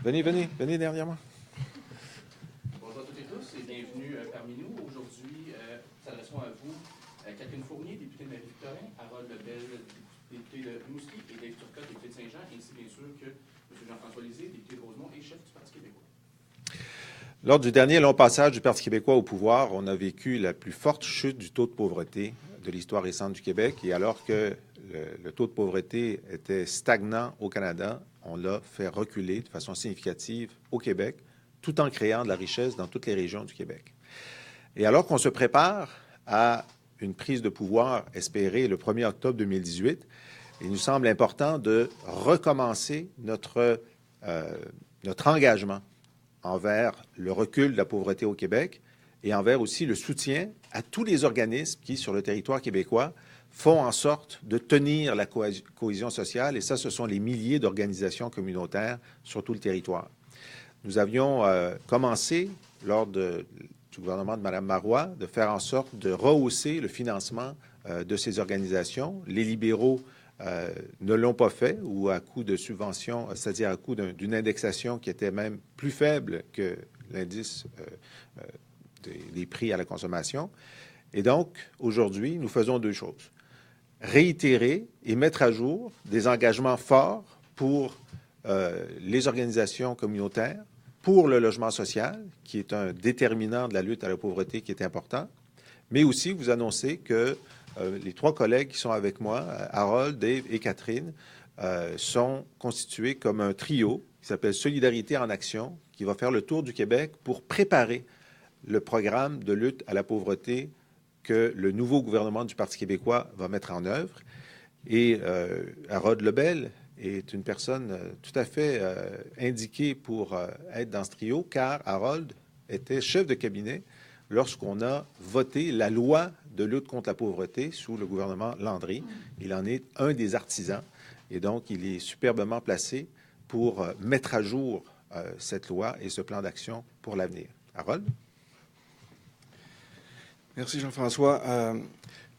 Venez derrière moi. Bonjour à toutes et tous et bienvenue parmi nous. Aujourd'hui, nous adressons à vous Catherine Fournier, députée de Marie-Victorin, Harold Lebel, député de Rimouski, et Dave Turcotte, député de Saint-Jean, ainsi bien sûr que M. Jean-François Lisée, député de Rosemont et chef du Parti québécois. Lors du dernier long passage du Parti québécois au pouvoir, on a vécu la plus forte chute du taux de pauvreté de l'histoire récente du Québec. Et alors que le taux de pauvreté était stagnant au Canada, on l'a fait reculer de façon significative au Québec, tout en créant de la richesse dans toutes les régions du Québec. Et alors qu'on se prépare à une prise de pouvoir espérée le 1er octobre 2018, il nous semble important de recommencer notre engagement envers le recul de la pauvreté au Québec et envers aussi le soutien à tous les organismes qui, sur le territoire québécois, font en sorte de tenir la cohésion sociale. Et ça, ce sont les milliers d'organisations communautaires sur tout le territoire. Nous avions commencé, lors du gouvernement de Mme Marois, de faire en sorte de rehausser le financement de ces organisations. Les libéraux ne l'ont pas fait, ou à coût de subventions, c'est-à-dire à coût d'une indexation qui était même plus faible que l'indice des prix à la consommation. Et donc, aujourd'hui, nous faisons deux choses. Réitérer et mettre à jour des engagements forts pour les organisations communautaires, pour le logement social, qui est un déterminant de la lutte à la pauvreté qui est important, mais aussi vous annoncer que les trois collègues qui sont avec moi, Harold, Dave et Catherine, sont constitués comme un trio qui s'appelle Solidarité en action, qui va faire le tour du Québec pour préparer le programme de lutte à la pauvreté que le nouveau gouvernement du Parti québécois va mettre en œuvre. Et Harold Lebel est une personne tout à fait indiquée pour être dans ce trio, car Harold était chef de cabinet lorsqu'on a voté la loi de lutte contre la pauvreté sous le gouvernement Landry. Il en est un des artisans et donc il est superbement placé pour mettre à jour cette loi et ce plan d'action pour l'avenir. Harold? Merci Jean-François.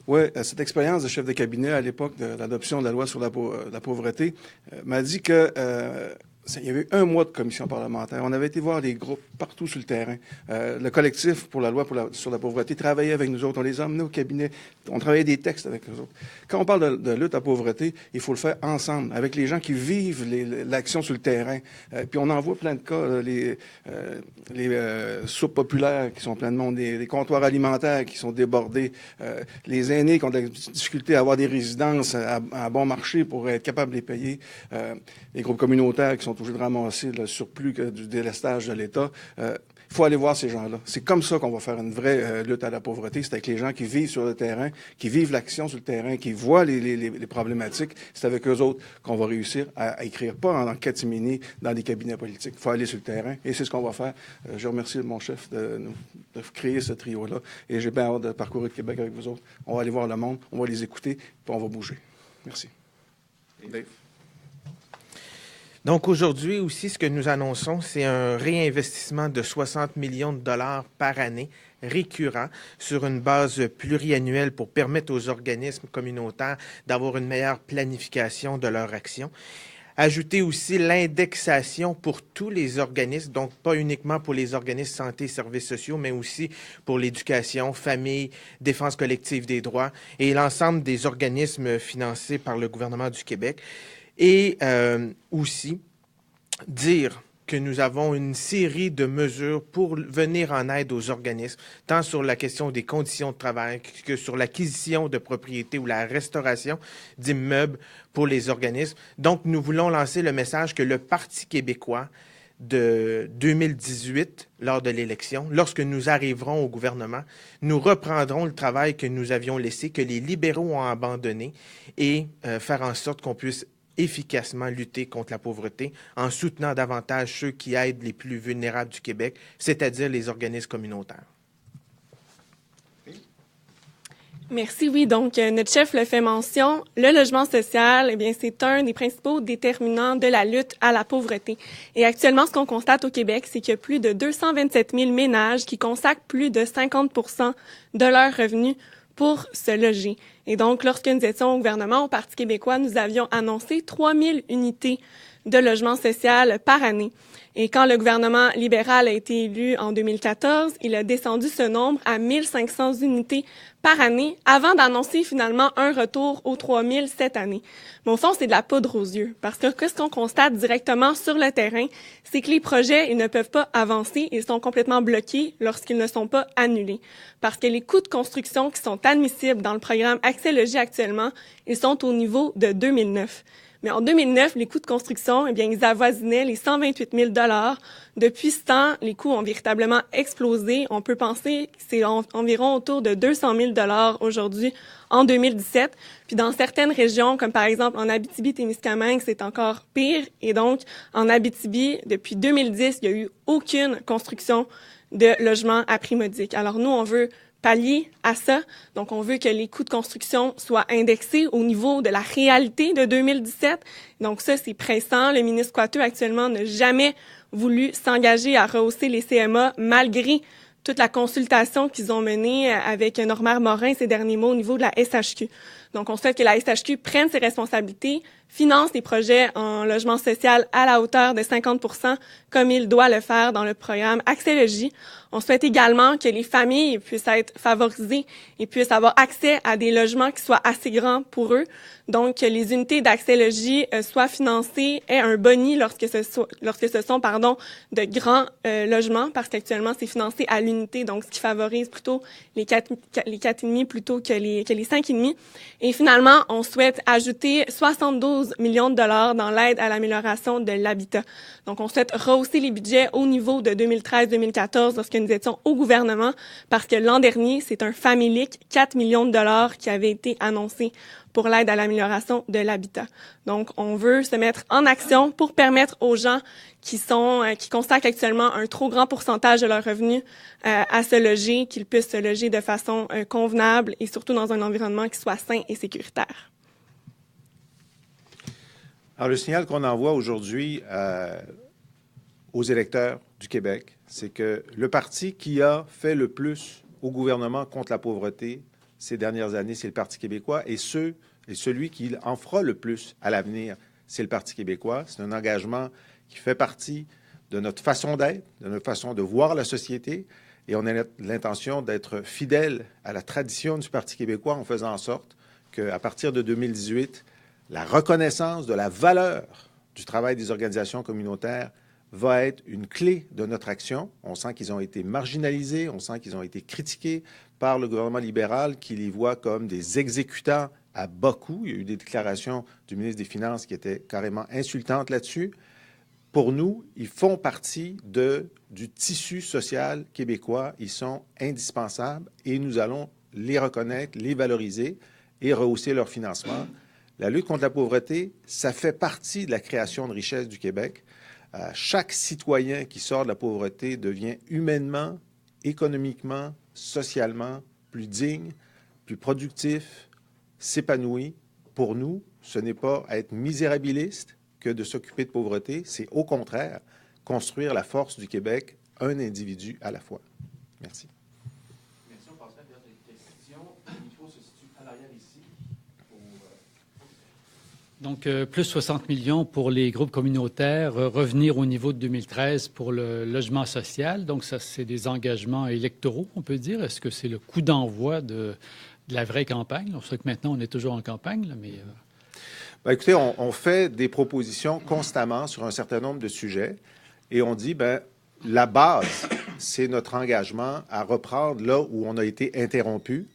Oui, cette expérience de chef de cabinet à l'époque de l'adoption de la loi sur la pauvreté m'a dit que il y avait eu un mois de commission parlementaire. On avait été voir les groupes partout sur le terrain. Le collectif pour la loi sur la pauvreté travaillait avec nous autres. On les a emmenés au cabinet. On travaillait des textes avec nous autres. Quand on parle de lutte à la pauvreté, il faut le faire ensemble, avec les gens qui vivent l'action sur le terrain. Puis on en voit plein de cas. Les soupes populaires qui sont plein de monde, les comptoirs alimentaires qui sont débordés, les aînés qui ont de la difficulté à avoir des résidences à bon marché pour être capables de les payer, les groupes communautaires qui sont obligés de ramasser le surplus du délestage de l'État. Il faut aller voir ces gens-là. C'est comme ça qu'on va faire une vraie lutte à la pauvreté. C'est avec les gens qui vivent sur le terrain, qui vivent l'action sur le terrain, qui voient les problématiques. C'est avec eux autres qu'on va réussir à écrire, pas en catimini dans des cabinets politiques. Il faut aller sur le terrain et c'est ce qu'on va faire. Je remercie mon chef de créer ce trio-là et j'ai bien hâte de parcourir le Québec avec vous autres. On va aller voir le monde, on va les écouter, puis on va bouger. Merci. Dave. Donc aujourd'hui aussi, ce que nous annonçons, c'est un réinvestissement de 60 millions de dollars par année récurrent sur une base pluriannuelle pour permettre aux organismes communautaires d'avoir une meilleure planification de leur action. Ajouter aussi l'indexation pour tous les organismes, donc pas uniquement pour les organismes santé et services sociaux, mais aussi pour l'éducation, famille, défense collective des droits et l'ensemble des organismes financés par le gouvernement du Québec. Et aussi dire que nous avons une série de mesures pour venir en aide aux organismes, tant sur la question des conditions de travail que sur l'acquisition de propriétés ou la restauration d'immeubles pour les organismes. Donc, nous voulons lancer le message que le Parti québécois de 2018, lors de l'élection, lorsque nous arriverons au gouvernement, nous reprendrons le travail que nous avions laissé, que les libéraux ont abandonné, et faire en sorte qu'on puisse efficacement lutter contre la pauvreté en soutenant davantage ceux qui aident les plus vulnérables du Québec, c'est-à-dire les organismes communautaires. Merci, oui. Donc, notre chef le fait mention. Le logement social, eh bien, c'est un des principaux déterminants de la lutte à la pauvreté. Et actuellement, ce qu'on constate au Québec, c'est qu'il y a plus de 227 000 ménages qui consacrent plus de 50 % de leurs revenus pour se loger. Et donc, lorsque nous étions au gouvernement, au Parti québécois, nous avions annoncé 3000 unités de logement social par année. Et quand le gouvernement libéral a été élu en 2014, il a descendu ce nombre à 1500 unités par année avant d'annoncer finalement un retour aux 3000 cette année. Mais au fond, c'est de la poudre aux yeux parce que ce qu'on constate directement sur le terrain, c'est que les projets, ils ne peuvent pas avancer, ils sont complètement bloqués lorsqu'ils ne sont pas annulés. Parce que les coûts de construction qui sont admissibles dans le programme Accès Logis actuellement, ils sont au niveau de 2009. Mais en 2009, les coûts de construction, eh bien, ils avoisinaient les 128 000 $. Depuis ce temps, les coûts ont véritablement explosé. On peut penser que c'est environ autour de 200 000 $ aujourd'hui en 2017. Puis dans certaines régions, comme par exemple en Abitibi-Témiscamingue, c'est encore pire. Et donc, en Abitibi, depuis 2010, il n'y a eu aucune construction de logements à prix modique. Alors nous, on veut pallier à ça. Donc, on veut que les coûts de construction soient indexés au niveau de la réalité de 2017. Donc, ça, c'est pressant. Le ministre Coiteux, actuellement, n'a jamais voulu s'engager à rehausser les CMA malgré toute la consultation qu'ils ont menée avec Normand Morin ces derniers mois au niveau de la SHQ. Donc, on souhaite que la SHQ prenne ses responsabilités, finance les projets en logement social à la hauteur de 50 % comme il doit le faire dans le programme Accès Logis. On souhaite également que les familles puissent être favorisées et puissent avoir accès à des logements qui soient assez grands pour eux. Donc, que les unités d'Accès Logis soient financées, aient un boni lorsque ce sont de grands logements, parce qu'actuellement, c'est financé à l'unité, donc ce qui favorise plutôt les 4,5 plutôt que les 5,5. Et finalement, on souhaite ajouter 72 millions de dollars dans l'aide à l'amélioration de l'habitat. Donc, on souhaite rehausser les budgets au niveau de 2013-2014 lorsque nous étions au gouvernement, parce que l'an dernier, c'est un familique 4 millions de dollars qui avait été annoncé pour l'aide à l'amélioration de l'habitat. Donc, on veut se mettre en action pour permettre aux gens qui consacrent actuellement un trop grand pourcentage de leurs revenus à se loger, qu'ils puissent se loger de façon convenable et surtout dans un environnement qui soit sain et sécuritaire. Alors, le signal qu'on envoie aujourd'hui aux électeurs du Québec, c'est que le parti qui a fait le plus au gouvernement contre la pauvreté ces dernières années, c'est le Parti québécois, et celui qui en fera le plus à l'avenir, c'est le Parti québécois. C'est un engagement qui fait partie de notre façon d'être, de notre façon de voir la société, et on a l'intention d'être fidèle à la tradition du Parti québécois en faisant en sorte qu'à partir de 2018, la reconnaissance de la valeur du travail des organisations communautaires va être une clé de notre action. On sent qu'ils ont été marginalisés, on sent qu'ils ont été critiqués par le gouvernement libéral qui les voit comme des exécutants à bas coût. Il y a eu des déclarations du ministre des Finances qui étaient carrément insultantes là-dessus. Pour nous, ils font partie du tissu social québécois. Ils sont indispensables et nous allons les reconnaître, les valoriser et rehausser leur financement. La lutte contre la pauvreté, ça fait partie de la création de richesse du Québec. Chaque citoyen qui sort de la pauvreté devient humainement, économiquement, socialement plus digne, plus productif, s'épanouit. Pour nous, ce n'est pas être misérabiliste que de s'occuper de pauvreté, c'est au contraire construire la force du Québec, un individu à la fois. Merci. Merci. On passerait à la dernière question. Le micro se situe à l'arrière ici. Donc, plus 60 millions pour les groupes communautaires, revenir au niveau de 2013 pour le logement social. Donc, ça, c'est des engagements électoraux, on peut dire. Est-ce que c'est le coup d'envoi de la vraie campagne? On sait que maintenant, on est toujours en campagne, là, mais... Bien, écoutez, on fait des propositions constamment sur un certain nombre de sujets et on dit, bien, la base, c'est notre engagement à reprendre là où on a été interrompu,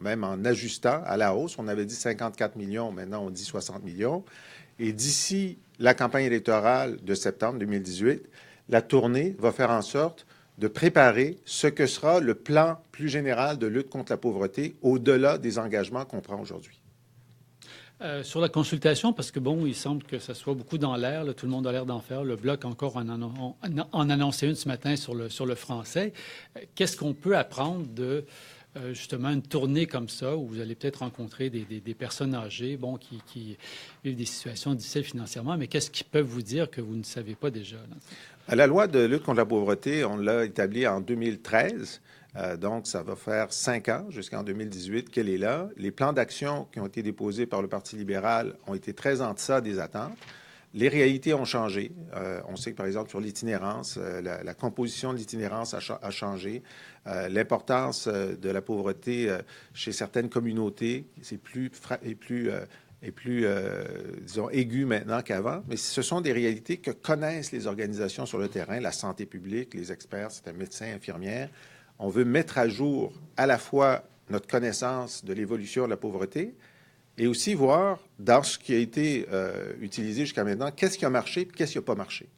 même en ajustant à la hausse. On avait dit 54 millions, maintenant on dit 60 millions. Et d'ici la campagne électorale de septembre 2018, la tournée va faire en sorte de préparer ce que sera le plan plus général de lutte contre la pauvreté au-delà des engagements qu'on prend aujourd'hui. Sur la consultation, parce que, bon, il semble que ça soit beaucoup dans l'air, là, tout le monde a l'air d'en faire. Le Bloc encore en annonçait une ce matin sur le français. Qu'est-ce qu'on peut apprendre de, justement, une tournée comme ça, où vous allez peut-être rencontrer des personnes âgées, bon, qui vivent des situations difficiles financièrement, mais qu'est-ce qu'ils peuvent vous dire que vous ne savez pas déjà, là? La loi de lutte contre la pauvreté, on l'a établie en 2013. Donc, ça va faire 5 ans, jusqu'en 2018, qu'elle est là. Les plans d'action qui ont été déposés par le Parti libéral ont été très en deçà des attentes. Les réalités ont changé. On sait que, par exemple, sur l'itinérance, la composition de l'itinérance a changé. L'importance de la pauvreté chez certaines communautés est plus disons, aiguë maintenant qu'avant. Mais ce sont des réalités que connaissent les organisations sur le terrain, la santé publique, les experts, c'est un médecin, infirmière. On veut mettre à jour à la fois notre connaissance de l'évolution de la pauvreté et aussi voir, dans ce qui a été utilisé jusqu'à maintenant, qu'est-ce qui a marché et qu'est-ce qui n'a pas marché.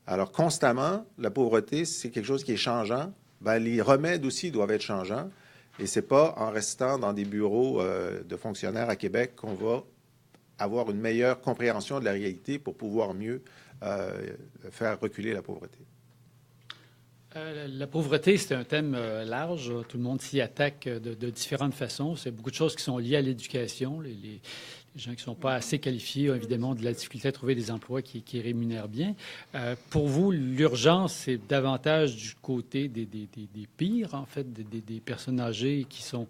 Alors, constamment, la pauvreté, c'est quelque chose qui est changeant. Bien, les remèdes aussi doivent être changeants. Et ce n'est pas en restant dans des bureaux de fonctionnaires à Québec qu'on va avoir une meilleure compréhension de la réalité pour pouvoir mieux faire reculer la pauvreté. La pauvreté, c'est un thème large. Tout le monde s'y attaque de différentes façons. C'est beaucoup de choses qui sont liées à l'éducation. Les gens qui ne sont pas assez qualifiés ont évidemment de la difficulté à trouver des emplois qui rémunèrent bien. Pour vous, l'urgence, c'est davantage du côté des pires, en fait, des personnes âgées qui sont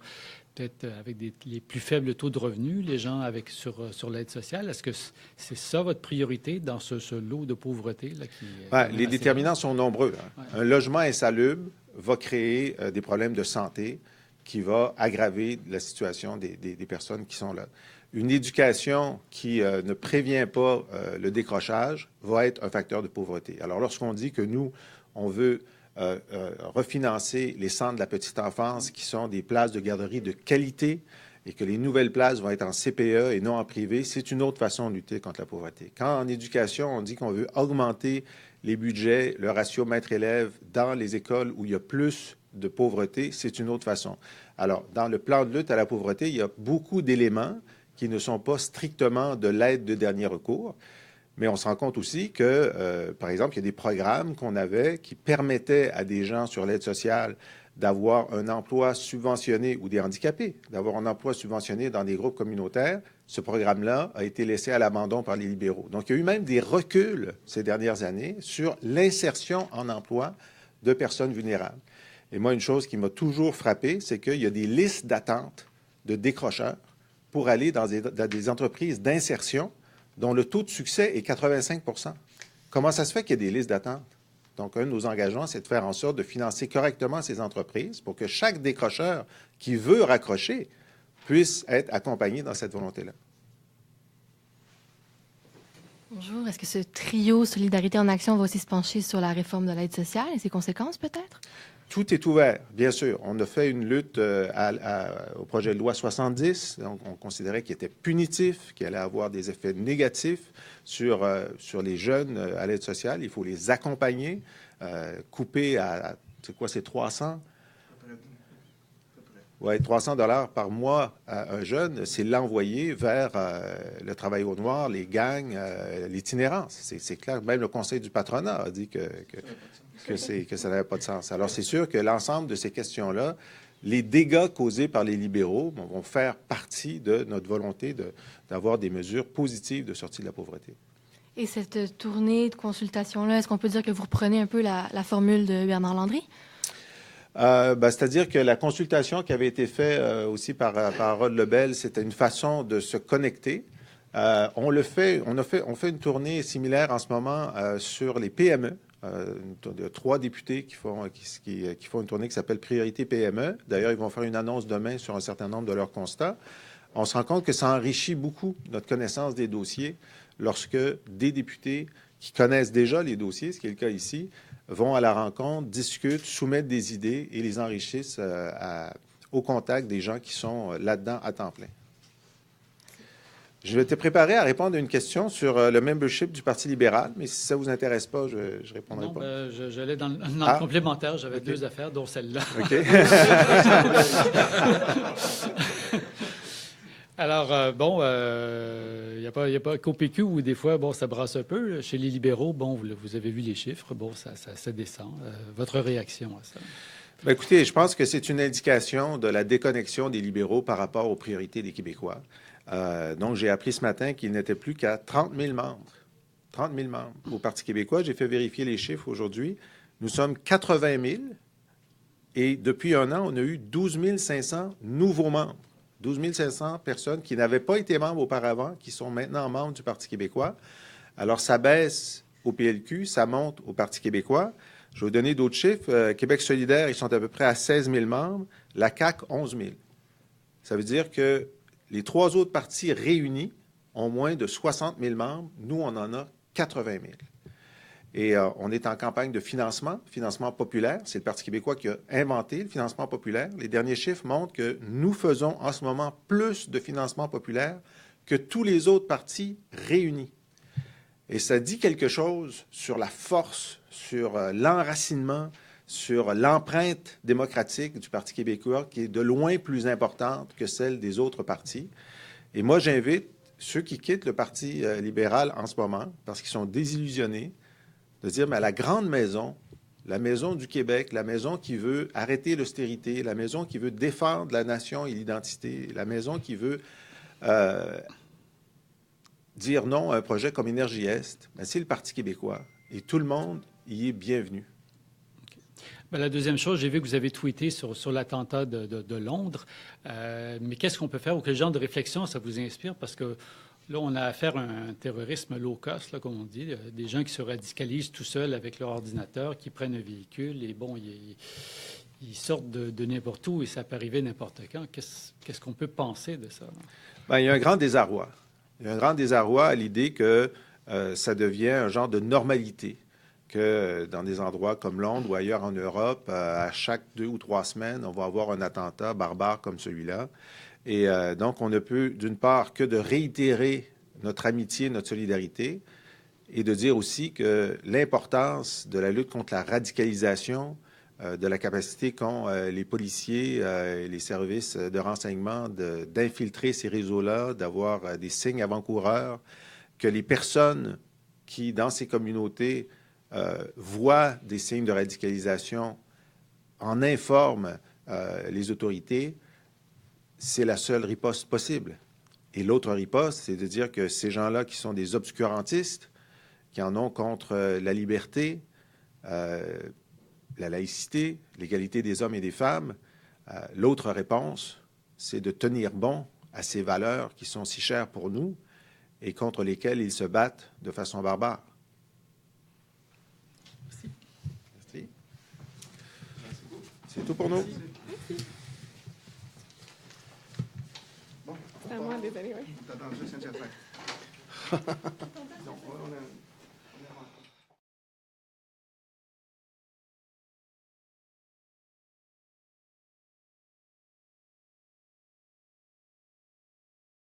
peut-être avec les plus faibles taux de revenus, les gens sur l'aide sociale. Est-ce que c'est ça votre priorité dans ce lot de pauvreté là, qui les déterminants sont nombreux. Hein. Ouais. Un logement insalubre va créer des problèmes de santé qui va aggraver la situation des personnes qui sont là. Une éducation qui ne prévient pas le décrochage va être un facteur de pauvreté. Alors, lorsqu'on dit que nous, on veut refinancer les centres de la petite enfance qui sont des places de garderie de qualité et que les nouvelles places vont être en CPE et non en privé, c'est une autre façon de lutter contre la pauvreté. Quand en éducation, on dit qu'on veut augmenter les budgets, le ratio maître-élève dans les écoles où il y a plus de pauvreté, c'est une autre façon. Alors, dans le plan de lutte à la pauvreté, il y a beaucoup d'éléments qui ne sont pas strictement de l'aide de dernier recours. Mais on se rend compte aussi que, par exemple, il y a des programmes qu'on avait qui permettaient à des gens sur l'aide sociale d'avoir un emploi subventionné ou des handicapés, d'avoir un emploi subventionné dans des groupes communautaires. Ce programme-là a été laissé à l'abandon par les libéraux. Donc, il y a eu même des reculs ces dernières années sur l'insertion en emploi de personnes vulnérables. Et moi, une chose qui m'a toujours frappé, c'est qu'il y a des listes d'attente de décrocheurs pour aller dans des entreprises d'insertion dont le taux de succès est 85 %. Comment ça se fait qu'il y ait des listes d'attente? Donc, un de nos engagements, c'est de faire en sorte de financer correctement ces entreprises pour que chaque décrocheur qui veut raccrocher puisse être accompagné dans cette volonté-là. Bonjour. Est-ce que ce trio Solidarité en action va aussi se pencher sur la réforme de l'aide sociale et ses conséquences, peut-être? Tout est ouvert, bien sûr. On a fait une lutte au projet de loi 70. Donc, on considérait qu'il était punitif, qu'il allait avoir des effets négatifs sur les jeunes à l'aide sociale. Il faut les accompagner, couper à, c'est quoi, c'est 300? Oui, 300 $ par mois à un jeune, c'est l'envoyer vers le travail au noir, les gangs, l'itinérance. C'est clair. Même le Conseil du patronat a dit que ça n'avait pas de sens. Alors, c'est sûr que l'ensemble de ces questions-là, les dégâts causés par les libéraux vont faire partie de notre volonté d'avoir des mesures positives de sortie de la pauvreté. Et cette tournée de consultation-là, est-ce qu'on peut dire que vous reprenez un peu la formule de Bernard Landry? C'est-à-dire que la consultation qui avait été faite aussi par Harold Lebel, c'était une façon de se connecter. On fait une tournée similaire en ce moment sur les PME. Il y a 3 députés qui font une tournée qui s'appelle Priorité PME. D'ailleurs, ils vont faire une annonce demain sur un certain nombre de leurs constats. On se rend compte que ça enrichit beaucoup notre connaissance des dossiers lorsque des députés qui connaissent déjà les dossiers, ce qui est le cas ici, vont à la rencontre, discutent, soumettent des idées et les enrichissent au contact des gens qui sont là-dedans à temps plein. Je vais te préparer à répondre à une question sur le membership du Parti libéral, mais si ça ne vous intéresse pas, je ne répondrai pas. J'allais dans le complémentaire. J'avais 2 affaires, dont celle-là. OK. Alors, il n'y a pas qu'au PQ où des fois, ça brasse un peu. Chez les libéraux, vous avez vu les chiffres, ça descend. Votre réaction à ça? Bien, écoutez, je pense que c'est une indication de la déconnexion des libéraux par rapport aux priorités des Québécois. Donc, j'ai appris ce matin qu'il n'était plus qu'à 30 000 membres. 30 000 membres au Parti québécois. J'ai fait vérifier les chiffres aujourd'hui. Nous sommes 80 000 Et depuis un an, on a eu 12 500 nouveaux membres. 12 500 personnes qui n'avaient pas été membres auparavant, qui sont maintenant membres du Parti québécois. Alors, ça baisse au PLQ, ça monte au Parti québécois. Je vais vous donner d'autres chiffres. Québec solidaire, ils sont à peu près à 16 000 membres. La CAQ, 11 000. Ça veut dire que les trois autres partis réunis ont moins de 60 000 membres. Nous, on en a 80 000. Et on est en campagne de financement populaire. C'est le Parti québécois qui a inventé le financement populaire. Les derniers chiffres montrent que nous faisons en ce moment plus de financement populaire que tous les autres partis réunis. Et ça dit quelque chose sur la force, sur l'enracinement, sur l'empreinte démocratique du Parti québécois qui est de loin plus importante que celle des autres partis. Et moi, j'invite ceux qui quittent le Parti libéral en ce moment, parce qu'ils sont désillusionnés, de dire, mais la grande maison, la maison du Québec, la maison qui veut arrêter l'austérité, la maison qui veut défendre la nation et l'identité, la maison qui veut dire non à un projet comme Énergie Est, c'est le Parti québécois. Et tout le monde y est bienvenu. Bien, la deuxième chose, j'ai vu que vous avez tweeté sur l'attentat de Londres. Mais qu'est-ce qu'on peut faire ou quel genre de réflexion ça vous inspire? Parce que là, on a affaire à un terrorisme low cost, là, comme on dit, des gens qui se radicalisent tout seuls avec leur ordinateur, qui prennent un véhicule et bon, ils sortent de n'importe où et ça peut arriver n'importe quand. Qu'est-ce qu'on peut penser de ça? Bien, il y a un grand désarroi. Il y a un grand désarroi à l'idée que ça devient un genre de normalité, que dans des endroits comme Londres ou ailleurs en Europe, à chaque 2 ou 3 semaines, on va avoir un attentat barbare comme celui-là. Et donc, on ne peut, d'une part, que de réitérer notre amitié, notre solidarité, et de dire aussi que l'importance de la lutte contre la radicalisation, de la capacité qu'ont les policiers et les services de renseignement d'infiltrer ces réseaux-là, d'avoir des signes avant-coureurs, que les personnes qui, dans ces communautés, voient des signes de radicalisation, en informent les autorités, c'est la seule riposte possible. Et l'autre riposte, c'est de dire que ces gens-là qui sont des obscurantistes, qui en ont contre la liberté, la laïcité, l'égalité des hommes et des femmes, l'autre réponse, c'est de tenir bon à ces valeurs qui sont si chères pour nous et contre lesquelles ils se battent de façon barbare. Merci. Merci. C'est tout pour nous. C'est à moi, désolé, oui. T'attends juste un